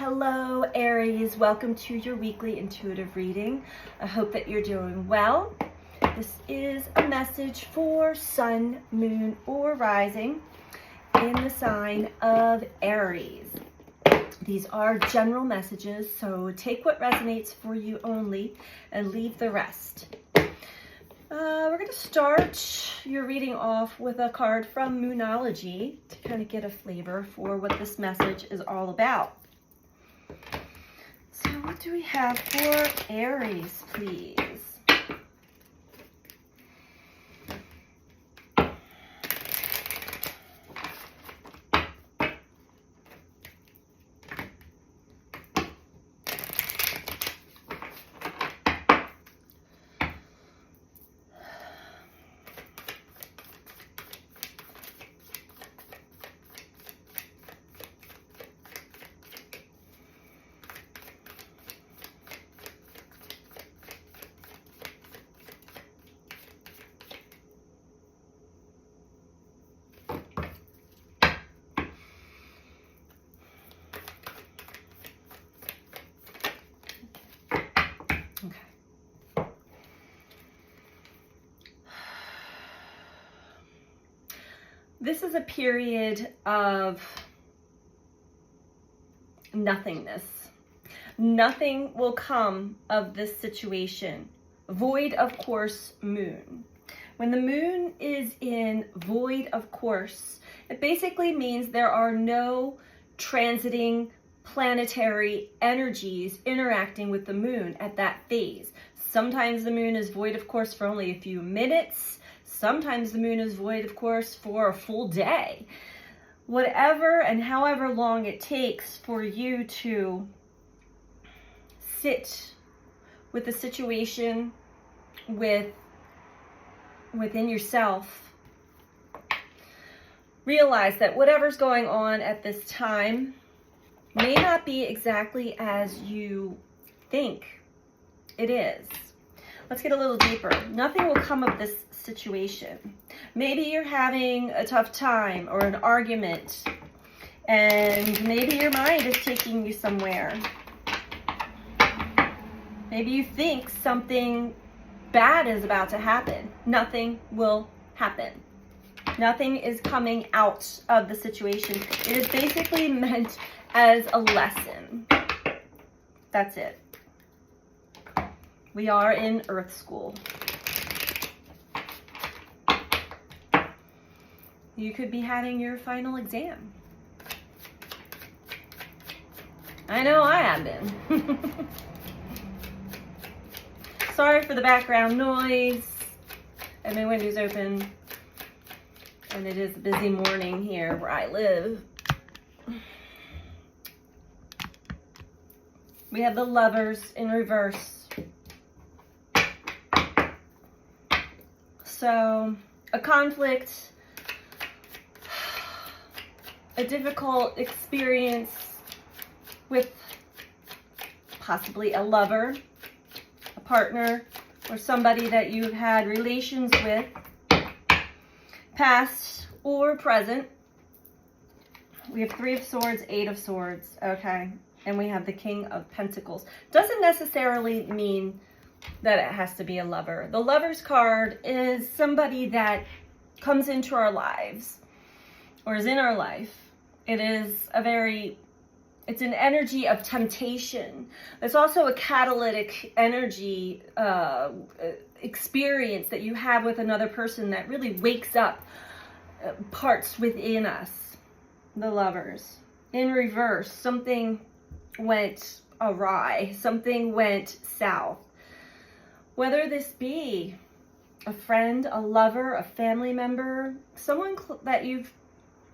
Hello, Aries. Welcome to your weekly intuitive reading. I hope that you're doing well. This is a message for Sun, Moon, or Rising in the sign of Aries. These are general messages, so take what resonates for you only and leave the rest. We're going to start your reading off with a card from Moonology to kind of get a flavor for what this message is all about. So what do we have for Aries, please? Okay. This is a period of nothingness. Nothing will come of this situation. Void of course moon. When the moon is in void of course, it basically means there are no transiting planetary energies interacting with the moon at that phase. Sometimes the moon is void of course for only a few minutes. Sometimes the moon is void of course for a full day. Whatever and however long it takes for you to sit with the situation within yourself, realize that whatever's going on at this time may not be exactly as you think it is. Let's get a little deeper. Nothing will come of this situation. Maybe you're having a tough time or an argument, and maybe your mind is taking you somewhere. Maybe you think something bad is about to happen. Nothing will happen. Nothing is coming out of the situation. It is basically meant as a lesson. That's it. We are in Earth School. You could be having your final exam. I know I have been. Sorry for the background noise. And my window's open. And it is a busy morning here where I live. We have the Lovers in reverse. So, a conflict, a difficult experience with possibly a lover, a partner, or somebody that you've had relations with, past or present. We have 3 of Swords, 8 of Swords, okay? And we have the King of Pentacles. Doesn't necessarily mean that it has to be a lover. The Lover's card is somebody that comes into our lives or is in our life. It is it's an energy of temptation. It's also a catalytic energy experience that you have with another person that really wakes up parts within us. The Lovers. In reverse, something went awry. Something went south. Whether this be a friend, a lover, a family member, someone that you've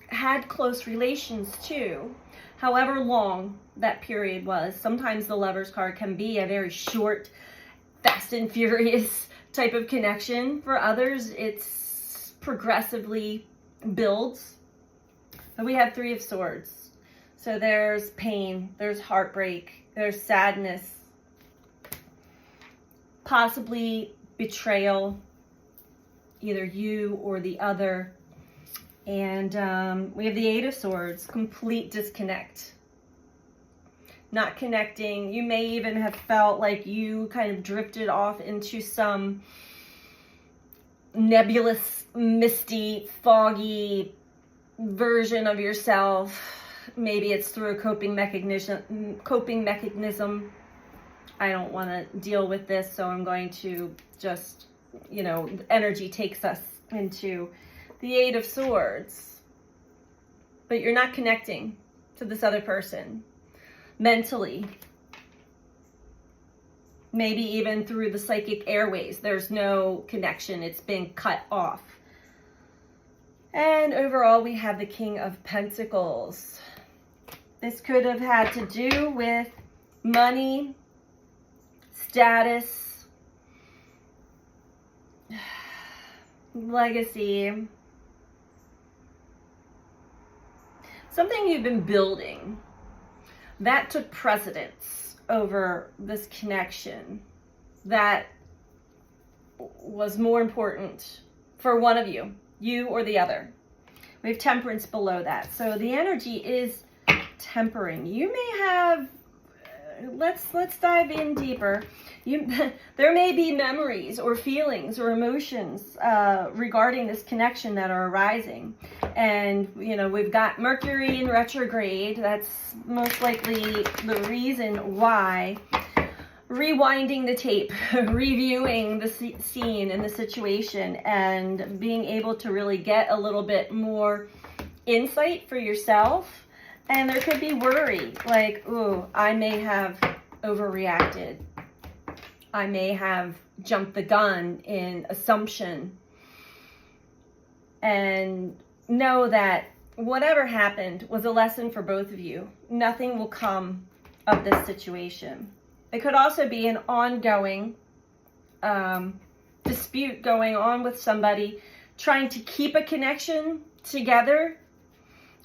had close relations to, however long that period was. Sometimes the Lover's card can be a very short, fast and furious type of connection. For others, it's progressively builds. But we have 3 of Swords. So there's pain, there's heartbreak, there's sadness, possibly betrayal, either you or the other. And we have the 8 of Swords, complete disconnect. not connecting. You may even have felt like you kind of drifted off into some nebulous, misty, foggy version of yourself. Maybe it's through a coping mechanism. I don't want to deal with this, so I'm going to just, energy takes us into the Eight of Swords. But you're not connecting to this other person mentally. Maybe even through the psychic airways. There's no connection. It's been cut off. And overall, we have the King of Pentacles. This could have had to do with money, status, legacy, something you've been building that took precedence over this connection that was more important for one of you or the other. We have Temperance below that. So the energy is tempering. You may have, let's dive in deeper. There may be memories or feelings or emotions regarding this connection that are arising. And, we've got Mercury in retrograde. That's most likely the reason why. Rewinding the tape, reviewing the scene and the situation, and being able to really get a little bit more insight for yourself. And there could be worry, like, ooh, I may have overreacted. I may have jumped the gun in assumption. And know that whatever happened was a lesson for both of you. Nothing will come of this situation. It could also be an ongoing dispute going on with somebody, trying to keep a connection together,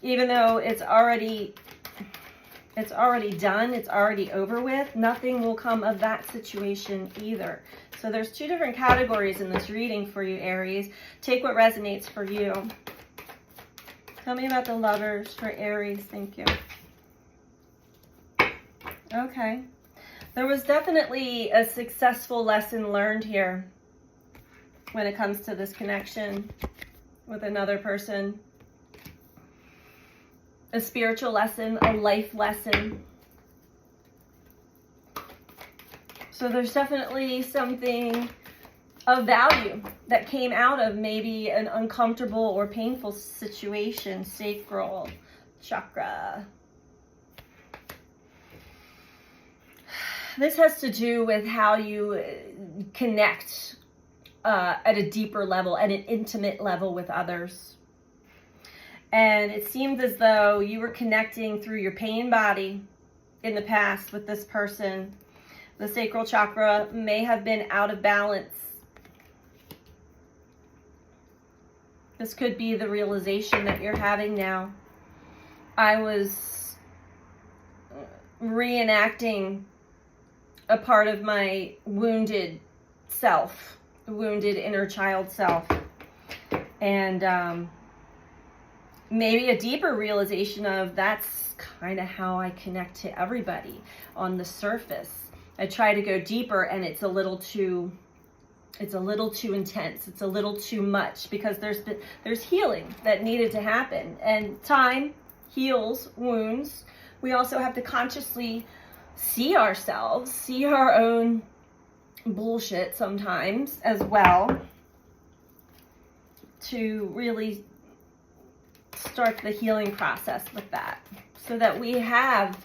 even though it's already done, it's already over with. Nothing will come of that situation either. So there's two different categories in this reading for you, Aries. Take what resonates for you. Tell me about the Lovers for Aries. Thank you. Okay. There was definitely a successful lesson learned here when it comes to this connection with another person. A spiritual lesson, a life lesson. So there's definitely something of value that came out of maybe an uncomfortable or painful situation. Sacral chakra. This has to do with how you connect at a deeper level, at an intimate level with others. And it seems as though you were connecting through your pain body in the past with this person. The sacral chakra may have been out of balance. This could be the realization that you're having now. I was reenacting a part of my wounded self, wounded inner child self. And maybe a deeper realization of that's kind of how I connect to everybody on the surface. I try to go deeper and it's a little too intense. It's a little too much because there's healing that needed to happen, and time heals wounds. We also have to consciously see ourselves, see our own bullshit sometimes as well, to really start the healing process with that, so that we have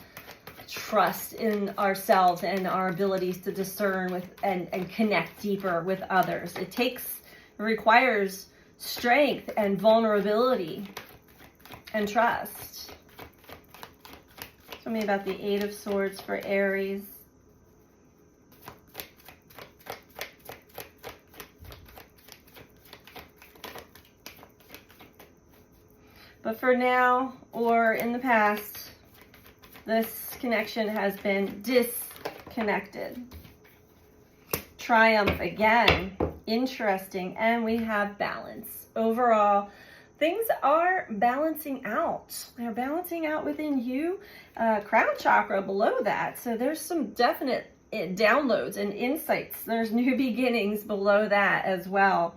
trust in ourselves and our abilities to discern with and connect deeper with others. It requires strength and vulnerability and trust. Tell me about the Eight of Swords for Aries. But for now, or in the past, this connection has been disconnected. Triumph again. Interesting. And we have balance. Overall, things are balancing out. They're balancing out within you, crown chakra below that. So there's some definite downloads and insights. There's new beginnings below that as well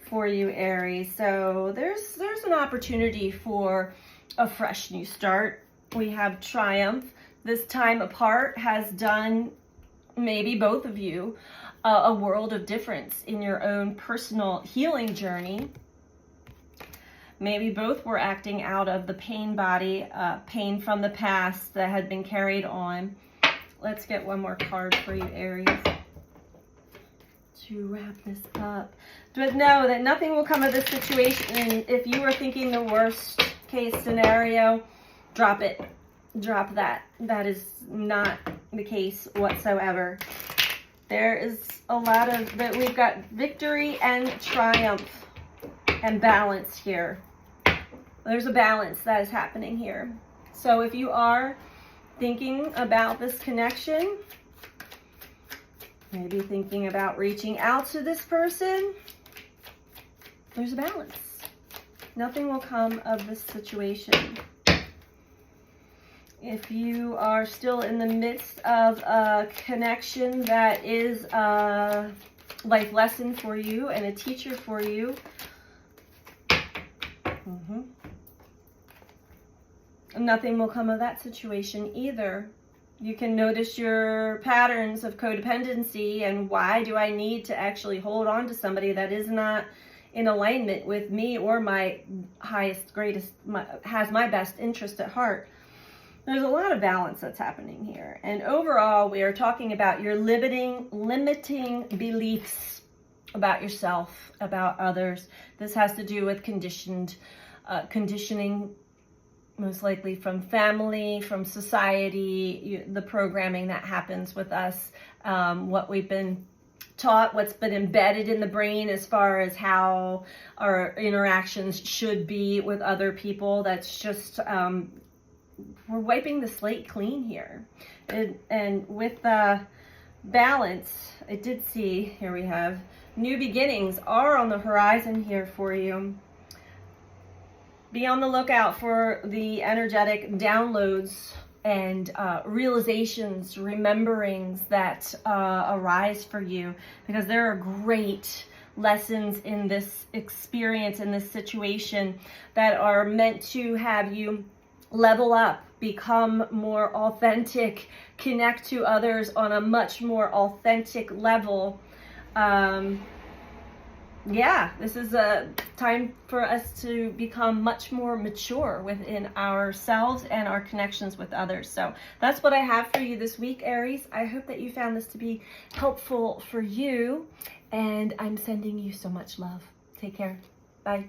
for you, Aries. So there's an opportunity for a fresh new start. We have triumph. This time apart has done, maybe both of you, a world of difference in your own personal healing journey. Maybe both were acting out of the pain body, pain from the past that had been carried on. Let's get one more card for you, Aries, to wrap this up. But know that nothing will come of this situation. And if you were thinking the worst case scenario, drop it. Drop that. That is not the case whatsoever. There is a lot of that. We've got victory and triumph and balance here. There's a balance that is happening here. So if you are thinking about this connection, maybe thinking about reaching out to this person, there's a balance. Nothing will come of this situation. If you are still in the midst of a connection that is a life lesson for you and a teacher for you, nothing will come of that situation either. You can notice your patterns of codependency and why do I need to actually hold on to somebody that is not in alignment with me or my highest, greatest, has my best interest at heart. There's a lot of balance that's happening here. And overall, we are talking about your limiting beliefs about yourself, about others. This has to do with conditioning, most likely from family, from society, the programming that happens with us, what we've been taught, what's been embedded in the brain as far as how our interactions should be with other people. That's just, we're wiping the slate clean here. And with the balance, I did see, here we have, new beginnings are on the horizon here for you. Be on the lookout for the energetic downloads and realizations, rememberings that arise for you, because there are great lessons in this experience, in this situation, that are meant to have you level up, become more authentic, connect to others on a much more authentic level. Yeah, this is a time for us to become much more mature within ourselves and our connections with others. So that's what I have for you this week, Aries. I hope that you found this to be helpful for you, and I'm sending you so much love. Take care. Bye.